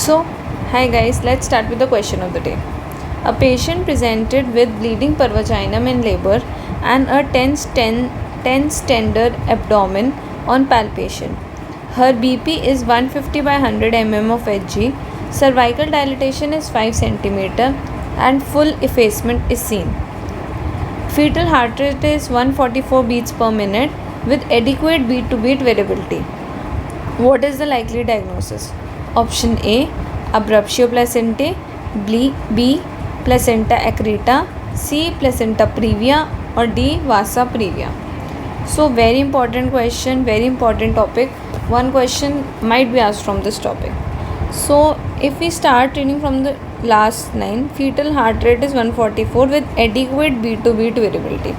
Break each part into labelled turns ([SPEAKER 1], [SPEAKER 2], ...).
[SPEAKER 1] So, hi guys, let's start with the question of the day. A patient presented with bleeding per vaginum in labor and a tense tender abdomen on palpation. Her BP is 150 by 100 mm of Hg, cervical dilatation is 5 cm and full effacement is seen. Fetal heart rate is 144 beats per minute with adequate beat to beat variability. What is the likely diagnosis? Option A, abruptio placentae, B, placenta accreta, C, placenta previa, or D, vasa previa. So very important question, very important topic. One question might be asked from this topic. So if we start reading from the last line, fetal heart rate is 144 with adequate beat to beat variability.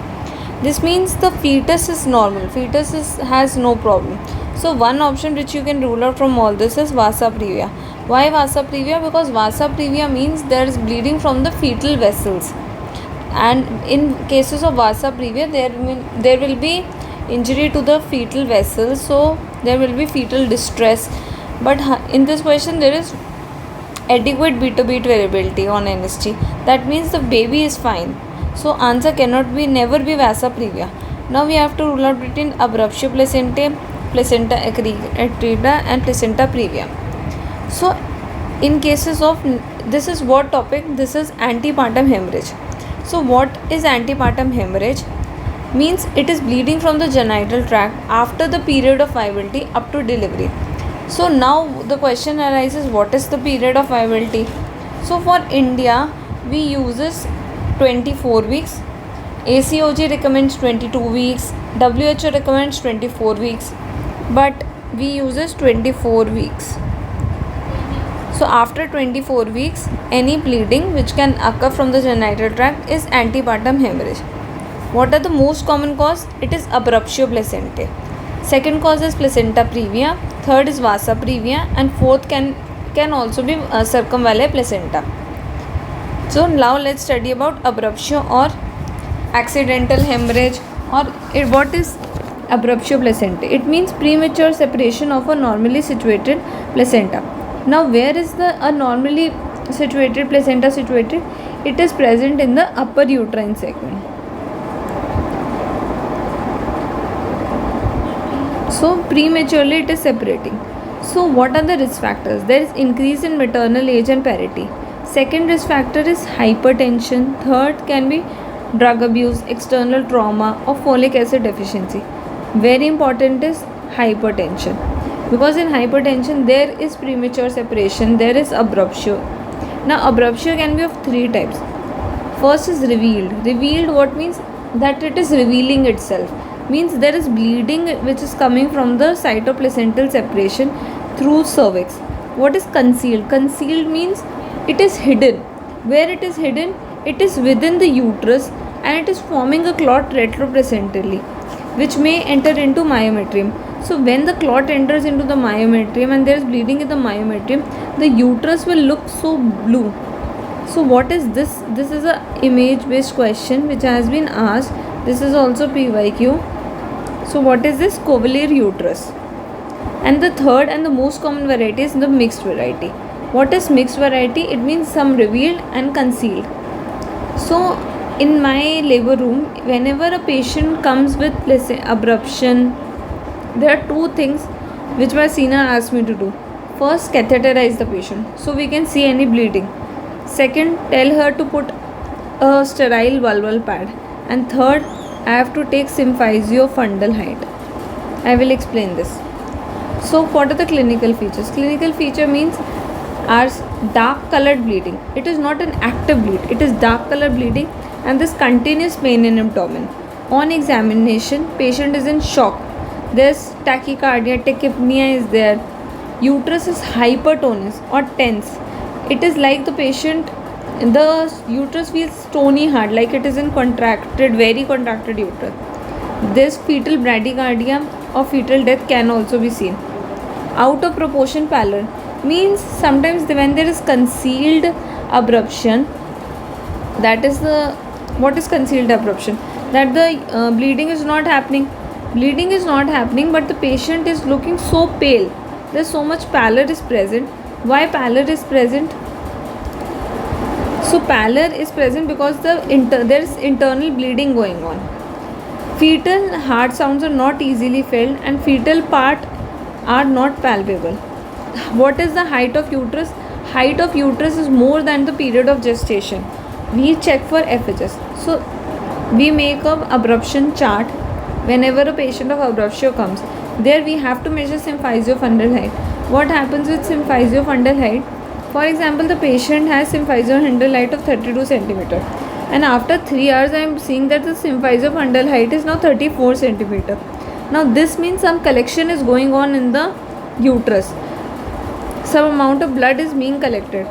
[SPEAKER 1] This means the fetus is normal, has no problem. So one option which you can rule out from all this is vasa previa. Why vasa previa? Because vasa previa means there is bleeding from the fetal vessels, and in cases of vasa previa there will be injury to the fetal vessels, so there will be fetal distress. But in this question there is adequate beat to beat variability on NST. That means the baby is fine. So answer cannot be never be vasa previa. Now we have to rule out between abruptio placentae, placenta accreta and placenta previa. So in cases of this is what topic? This is antepartum hemorrhage. So what is antepartum hemorrhage? Means it is bleeding from the genital tract after the period of viability up to delivery. So now the question arises, what is the period of viability? So for India we uses 24 weeks, ACOG recommends 22 weeks, WHO recommends 24 weeks, but we uses 24 weeks. So after 24 weeks, any bleeding which can occur from the genital tract is antepartum hemorrhage. What are the most common cause? It is abruptio placentae. Second cause is placenta previa. Third is vasa previa, and fourth can also be circumvallate placenta. So now let's study about abruptio or accidental hemorrhage, or what is abruptio placentae? It means premature separation of a normally situated placenta. Now where is a normally situated placenta situated? It is present in the upper uterine segment. So prematurely it is separating. So what are the risk factors? There is increase in maternal age and parity. Second risk factor is hypertension. Third can be drug abuse, external trauma, or folic acid deficiency. Very important is hypertension, because in hypertension there is premature separation, there is abruptio. Now abruptio can be of three types. First is revealed. Revealed what means? That it is revealing itself. Means there is bleeding which is coming from the site of placental separation through cervix. What is concealed? Concealed means it is hidden. Where it is hidden? It is within the uterus and it is forming a clot retroplacentally, which may enter into myometrium. So when the clot enters into the myometrium and there is bleeding in the myometrium, the uterus will look so blue. So what is this? This is a image based question which has been asked. This is also PYQ. So what is this? Covalier uterus. And the third and the most common variety is the mixed variety. What is mixed variety? It means some revealed and concealed. So in my labor room, whenever a patient comes with, let's say, abruption, there are two things which my senior asked me to do. First, catheterize the patient so we can see any bleeding. Second, tell her to put a sterile vulval pad. And third, I have to take symphysial fundal height. I will explain this. So what are the clinical features? Clinical feature means are dark colored bleeding. It is not an active bleed. It is dark colored bleeding and this continuous pain in abdomen. On examination, patient is in shock. There's tachycardia, tachypnea is there. Uterus is hypertonous or tense. It is like the uterus feels stony hard, like it is in very contracted uterus. This fetal bradycardia or fetal death can also be seen. Out of proportion pallor means sometimes when there is concealed abruption, that is what is concealed abruption? That the bleeding is not happening, but the patient is looking so pale. There's so much pallor is present. Why pallor is present? So pallor is present because there is internal bleeding going on. Fetal heart sounds are not easily felt and fetal part are not palpable. What is the height of uterus? Height of uterus is more than the period of gestation. We check for FHS. So we make a abruption chart whenever a patient of abruptio comes. There we have to measure symphysiofundal height. What happens with symphysiofundal height? For example, the patient has symphysiofundal height of 32 centimeter, and after 3 hours I am seeing that the symphysiofundal height is now 34 centimeter. Now this means some collection is going on in the uterus. Some amount of blood is being collected.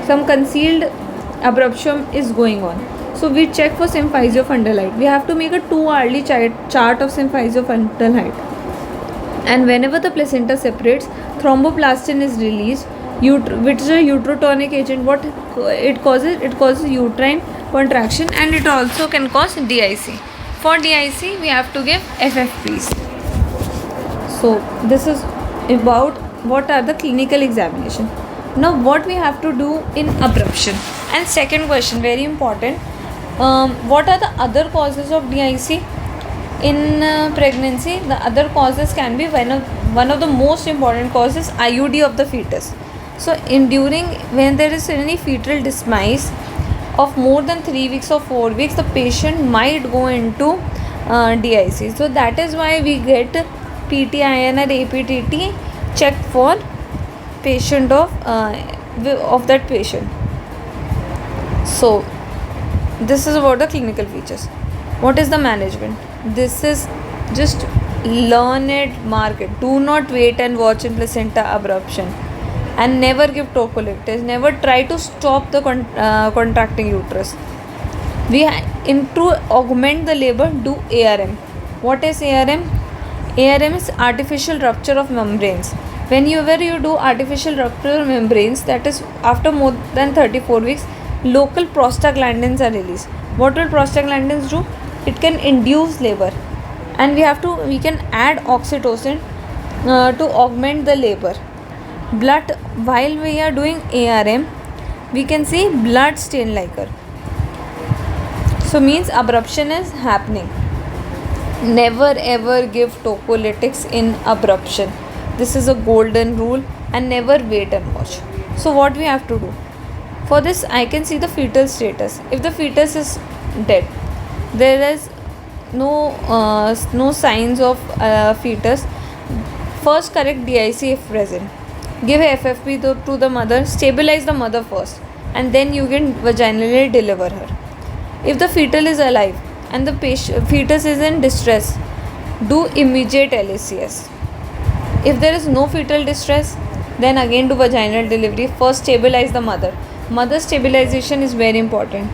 [SPEAKER 1] Some concealed abruption is going on. So we check for symphysiofundal height. We have to make a 2-hourly chart of symphysiofundal height. And whenever the placenta separates, thromboplastin is released, which is a uterotonic agent. What it causes? It causes uterine contraction, and it also can cause DIC. For DIC, we have to give FFPs. So this is about what are the clinical examination. Now what we have to do in abruption. And second question, very important. What are the other causes of DIC? In pregnancy, the other causes can be one of the most important causes, IUD of the fetus. So when there is any fetal demise of more than 3 weeks or 4 weeks, the patient might go into DIC. So that is why we get PTIN or APTT checked for patient of that patient. So this is about the clinical features. What is the management? This is just learn it, mark it. Do not wait and watch in placenta abruption, and never give tocolytics. Never try to stop the contracting uterus. To augment the labor, do ARM. What is ARM? ARM is artificial rupture of membranes. Whenever you do artificial rupture of membranes, that is after more than 34 weeks, local prostaglandins are released. What will prostaglandins do? It can induce labor, and we can add oxytocin to augment the labor. Blood, while we are doing ARM, we can see blood stain liquor. So means abruption is happening. Never ever give tocolytics in abruption. This is a golden rule, and never wait and watch. So what we have to do? For this, I can see the fetal status. If the fetus is dead, there is no signs of fetus. First, correct DIC if present. Give a FFP to the mother. Stabilize the mother first, and then you can vaginally deliver her. If the fetal is alive and the fetus is in distress, do immediate LACS. If there is no fetal distress, then again do vaginal delivery. First, stabilize the mother. Mother stabilization is very important.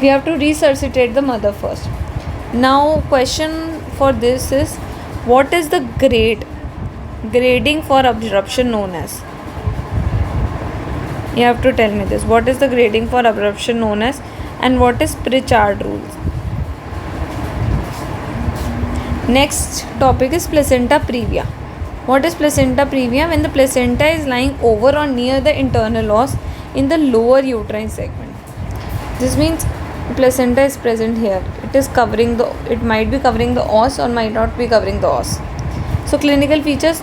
[SPEAKER 1] We have to resuscitate the mother first. Now question for this is, what is the grading for abruption known as? You have to tell me this. What is the grading for abruption known as, and what is Pritchard rules? Next topic is placenta previa. What is placenta previa? When the placenta is lying over or near the internal os in the lower uterine segment. This means placenta is present here. It might be covering the os or might not be covering the os. So clinical features: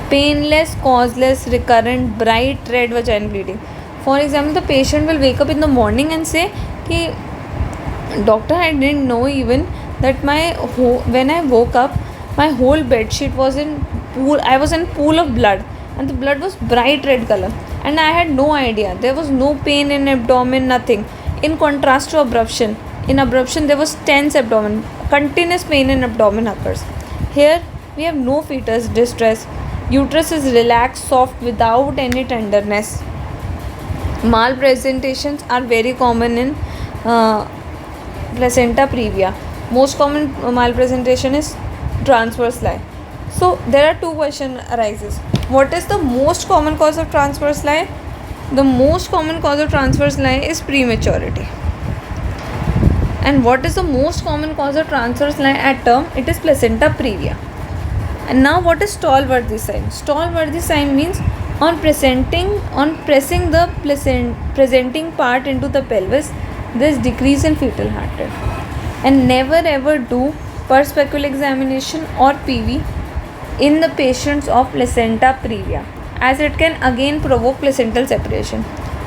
[SPEAKER 1] painless, causeless, recurrent, bright red vaginal bleeding. For example, the patient will wake up in the morning and say, doctor, I didn't know even that when I woke up, my whole bed sheet was I was in pool of blood, and the blood was bright red color, and I had no idea. There was no pain in abdomen, nothing. In contrast to abruption, in abruption there was tense abdomen, continuous pain in abdomen occurs. Here we have no fetus distress. Uterus is relaxed, soft, without any tenderness. Malpresentations are very common in placenta previa. Most common malpresentation is transverse lie. So there are two questions arises. What is the most common cause of transverse lie? The most common cause of transverse lie is prematurity. And what is the most common cause of transverse lie at term? It is placenta previa. And now what is Stallworthy sign? Stallworthy sign means On pressing the presenting part into the pelvis, this decrease in fetal heart rate. And never ever do perspecular examination or PV in the patients of placenta previa, as it can again provoke placental separation.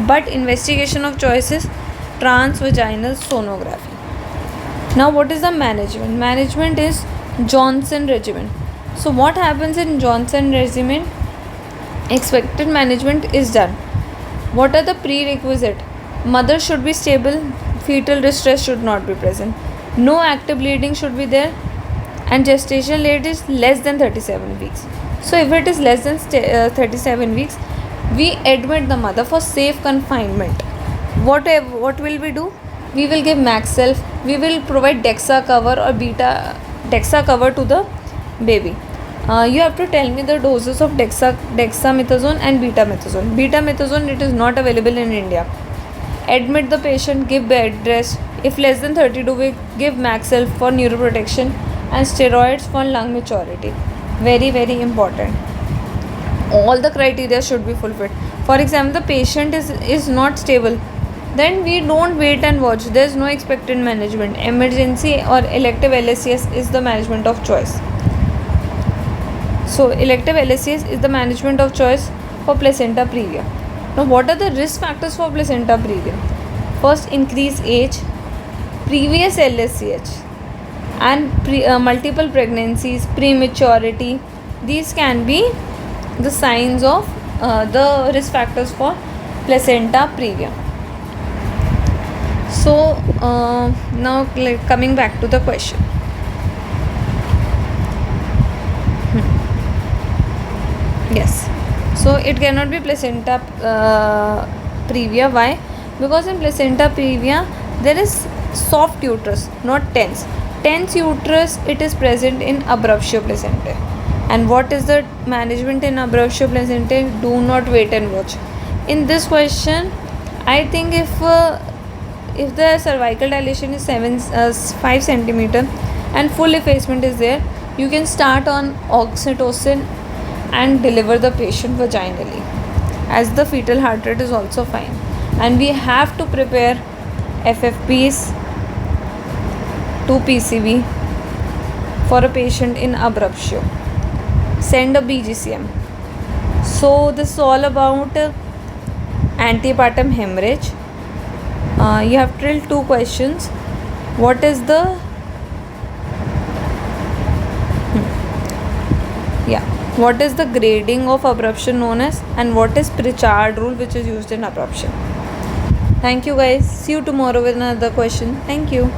[SPEAKER 1] But investigation of choice is transvaginal sonography. Now, what is the management? Management is Johnson regimen. So, what happens in Johnson regimen? Expected management is done. What are the prerequisites? Mother should be stable, fetal distress should not be present, no active bleeding should be there, and gestation rate is less than 37 weeks. So, if it is less than 37 weeks, we admit the mother for safe confinement. What will we do? We will give Maxelf, we will provide Dexa cover or beta Dexa cover to the baby. You have to tell me the doses of dexamethasone and betamethasone. Betamethasone, it is not available in India. Admit the patient, give bed rest. If less than 32 weeks, give Maxelf for neuroprotection and steroids for lung maturity. Very, very important. All the criteria should be fulfilled. For example, the patient is not stable, then we don't wait and watch. There is no expected management. Emergency or elective LSCS is the management of choice. So, elective LSCS is the management of choice for placenta previa. Now, what are the risk factors for placenta previa? First, increased age, previous LSCH, and multiple pregnancies, prematurity. These can be the signs of the risk factors for placenta previa. So, now coming back to the question. Yes. So, it cannot be placenta previa. Why? Because in placenta previa, there is soft uterus, not tense. Tense uterus, it is present in abruptio placentae. And what is the management in abruptio placentae? Do not wait and watch. In this question, I think if the cervical dilation is 5 centimeter and full effacement is there, you can start on oxytocin and deliver the patient vaginally, as the fetal heart rate is also fine. And we have to prepare FFPs to PCV for a patient in abruptio. Send a BGCM. So this is all about antepartum hemorrhage. You have drilled 2 questions. What is the what is the grading of abruption known as, and what is Pritchard rule which is used in abruption? Thank you guys. See you tomorrow with another question. Thank you.